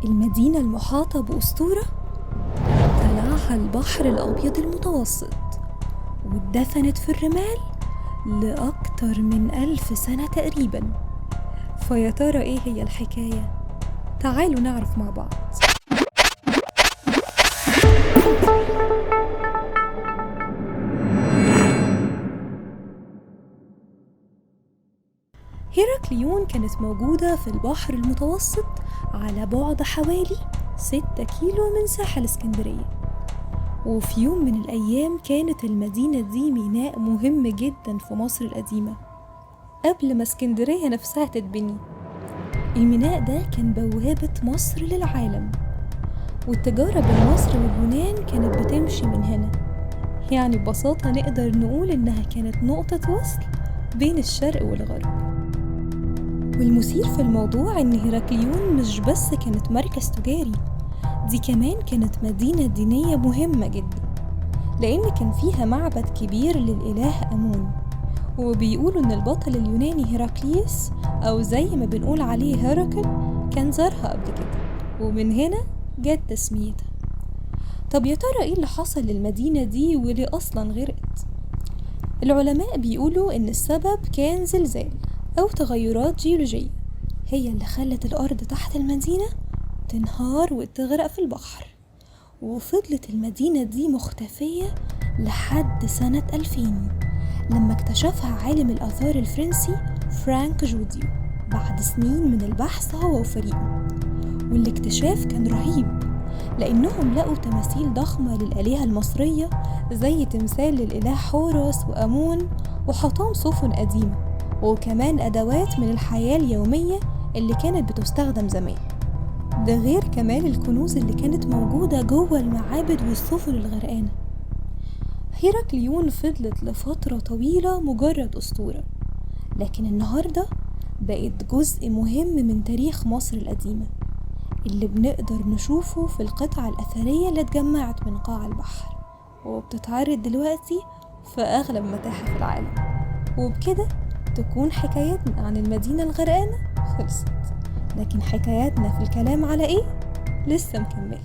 المدينة المحاطة بأسطورة طلعها البحر الأبيض المتوسط واتدفنت في الرمال لأكتر من 1000 سنة تقريبا. فيا ترى إيه هي الحكاية؟ تعالوا نعرف مع بعض. هيراكليون كانت موجودة في البحر المتوسط على بعد حوالي 6 كيلو من ساحل اسكندرية. وفي يوم من الأيام كانت المدينة دي ميناء مهم جدا في مصر القديمة قبل ما اسكندرية نفسها تتبني. الميناء ده كان بوابة مصر للعالم، والتجارة بين مصر واليونان كانت بتمشي من هنا. يعني ببساطة نقدر نقول إنها كانت نقطة وصل بين الشرق والغرب. والمثير في الموضوع إن هيراكليون مش بس كانت مركز تجاري، دي كمان كانت مدينة دينية مهمة جدا، لأن كان فيها معبد كبير للإله أمون. وبيقولوا إن البطل اليوناني هيراكليس، أو زي ما بنقول عليه هيراكل، كان زارها قبل كده، ومن هنا جت تسميتها. طب يا ترى إيه اللي حصل للمدينة دي وليه أصلا غرقت؟ العلماء بيقولوا إن السبب كان زلزال أو تغيرات جيولوجية هي اللي خلت الأرض تحت المدينة تنهار وتغرق في البحر. وفضلت المدينة دي مختفية لحد سنة 2000 لما اكتشفها عالم الآثار الفرنسي فرانك جوديو بعد سنين من البحث هو وفريقه. والاكتشاف كان رهيب، لأنهم لقوا تماثيل ضخمة للآلهة المصرية زي تمثال للإله حورس وأمون وحطام سفن قديمة، وكمان أدوات من الحياة اليومية اللي كانت بتستخدم زمان. ده غير كمان الكنوز اللي كانت موجودة جوه المعابد والسفن الغرقانة. هيراكليون فضلت لفترة طويلة مجرد أسطورة، لكن النهاردة بقت جزء مهم من تاريخ مصر القديمة اللي بنقدر نشوفه في القطع الأثرية اللي اتجمعت من قاع البحر وبتتعرض دلوقتي في أغلب متاحف العالم. وبكده تكون حكايتنا عن المدينة الغرقانة خلصت، لكن حكاياتنا في الكلام على إيه لسه مكملة.